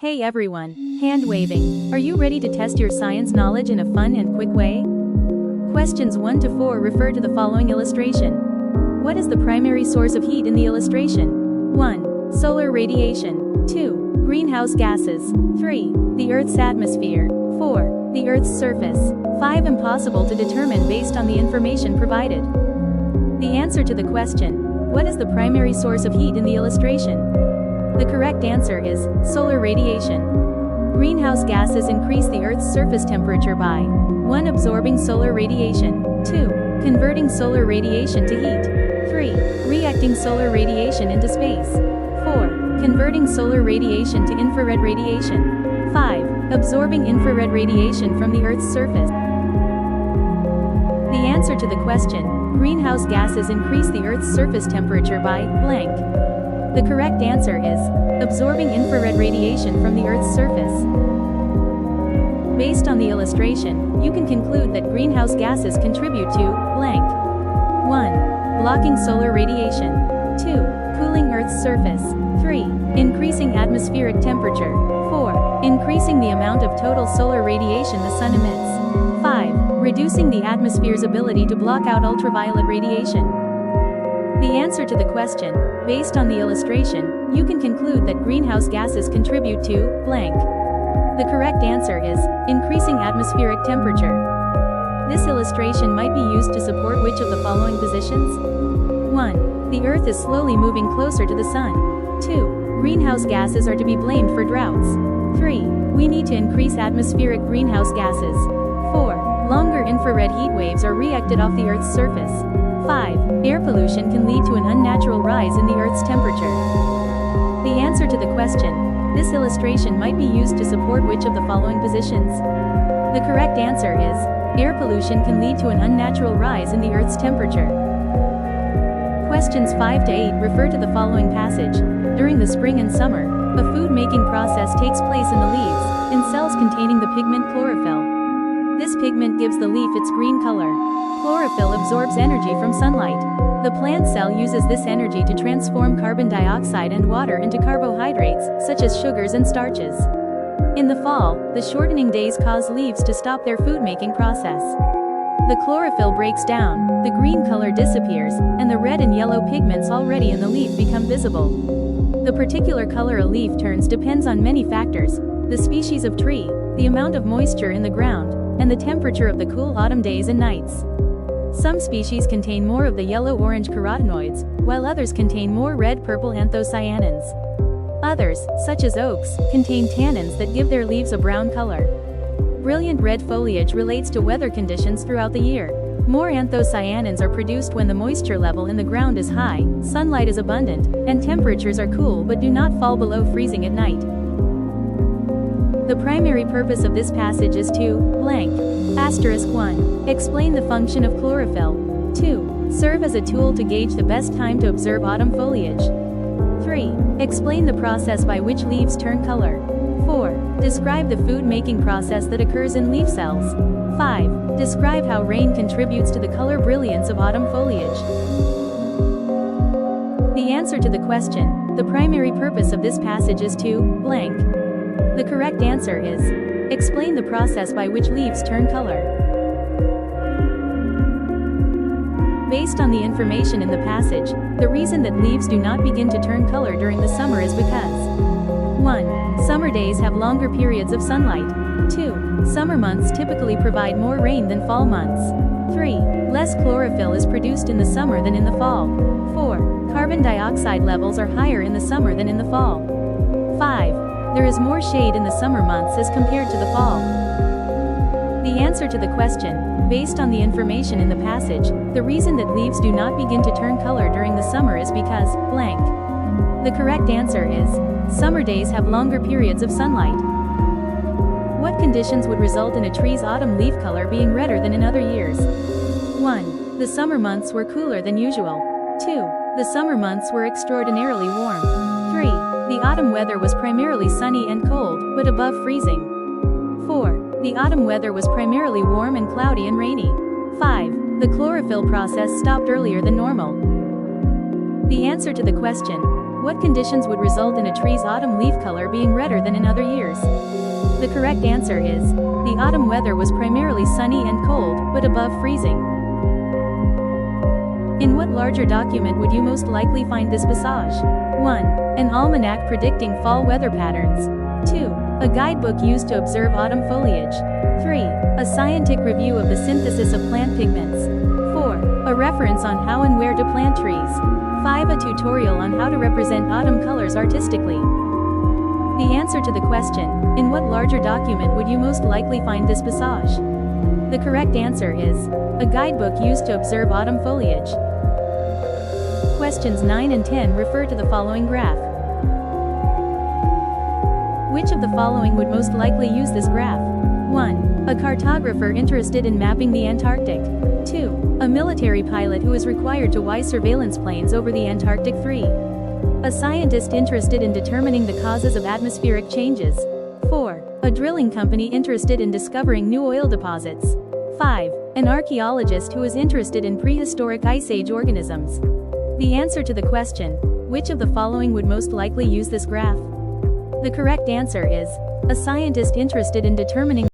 Hey everyone, hand waving. Are you ready to test your science knowledge in a fun and quick way? Questions 1 to 4 refer to the following illustration. What is the primary source of heat in the illustration? 1. Solar radiation. 2. Greenhouse gases. 3. The Earth's atmosphere. 4. The Earth's surface. 5. Impossible to determine based on the information provided. The answer to the question, what is the primary source of heat in the illustration? The correct answer is solar radiation. Greenhouse gases increase the Earth's surface temperature by 1. Absorbing solar radiation. 2. Converting solar radiation to heat. 3. Reacting solar radiation into space. 4. Converting solar radiation to infrared radiation. 5. Absorbing infrared radiation from the Earth's surface. The answer to the question, greenhouse gases increase the Earth's surface temperature by blank. The correct answer is absorbing infrared radiation from the Earth's surface. Based on the illustration, you can conclude that greenhouse gases contribute to blank. 1. Blocking solar radiation. 2. Cooling Earth's surface. 3. Increasing atmospheric temperature. 4. Increasing the amount of total solar radiation the sun emits. 5. Reducing the atmosphere's ability to block out ultraviolet radiation. The answer to the question, based on the illustration, you can conclude that greenhouse gases contribute to blank. The correct answer is increasing atmospheric temperature. This illustration might be used to support which of the following positions? 1. The Earth is slowly moving closer to the sun. 2. Greenhouse gases are to be blamed for droughts. 3. We need to increase atmospheric greenhouse gases. 4. Longer infrared heat waves are reacted off the Earth's surface. 5. Air pollution can lead to an unnatural rise in the Earth's temperature. The answer to the question, this illustration might be used to support which of the following positions? The correct answer is, air pollution can lead to an unnatural rise in the Earth's temperature. Questions 5 to 8 refer to the following passage. During the spring and summer, a food-making process takes place in the leaves, in cells containing the pigment chlorophyll. This pigment gives the leaf its green color. Chlorophyll absorbs energy from sunlight. The plant cell uses this energy to transform carbon dioxide and water into carbohydrates, such as sugars and starches. In the fall, the shortening days cause leaves to stop their food-making process. The chlorophyll breaks down, the green color disappears, and the red and yellow pigments already in the leaf become visible. The particular color a leaf turns depends on many factors: the species of tree, the amount of moisture in the ground, and the temperature of the cool autumn days and nights. Some species contain more of the yellow-orange carotenoids, while others contain more red-purple anthocyanins. Others, such as oaks, contain tannins that give their leaves a brown color. Brilliant red foliage relates to weather conditions throughout the year. More anthocyanins are produced when the moisture level in the ground is high, sunlight is abundant, and temperatures are cool but do not fall below freezing at night. The primary purpose of this passage is to blank. Asterisk 1. Explain the function of chlorophyll. 2. Serve as a tool to gauge the best time to observe autumn foliage. 3. Explain the process by which leaves turn color. 4. Describe the food-making process that occurs in leaf cells. 5. Describe how rain contributes to the color brilliance of autumn foliage. The answer to the question, the primary purpose of this passage is to blank. The correct answer is, explain the process by which leaves turn color. Based on the information in the passage, the reason that leaves do not begin to turn color during the summer is because 1. Summer days have longer periods of sunlight. 2. Summer months typically provide more rain than fall months. 3. Less chlorophyll is produced in the summer than in the fall. 4. Carbon dioxide levels are higher in the summer than in the fall. 5. There is more shade in the summer months as compared to the fall. The answer to the question, based on the information in the passage, the reason that leaves do not begin to turn color during the summer is because blank. The correct answer is, summer days have longer periods of sunlight. What conditions would result in a tree's autumn leaf color being redder than in other years? 1. The summer months were cooler than usual. 2. The summer months were extraordinarily warm. 3. The autumn weather was primarily sunny and cold, but above freezing. 4. The autumn weather was primarily warm and cloudy and rainy. 5. The chlorophyll process stopped earlier than normal. The answer to the question, What conditions would result in a tree's autumn leaf color being redder than in other years? The correct answer is, the autumn weather was primarily sunny and cold, but above freezing. In what larger document would you most likely find this passage? 1. An almanac predicting fall weather patterns. 2. A guidebook used to observe autumn foliage. 3. A scientific review of the synthesis of plant pigments. 4. A reference on how and where to plant trees. 5. A tutorial on how to represent autumn colors artistically. The answer to the question, in what larger document would you most likely find this passage? The correct answer is, a guidebook used to observe autumn foliage. Questions 9 and 10 refer to the following graph. Which of the following would most likely use this graph? 1. A cartographer interested in mapping the Antarctic. 2. A military pilot who is required to fly surveillance planes over the Antarctic. 3. A scientist interested in determining the causes of atmospheric changes. 4. A drilling company interested in discovering new oil deposits. 5. An archaeologist who is interested in prehistoric Ice Age organisms. The answer to the question, which of the following would most likely use this graph? The correct answer is, a scientist interested in determining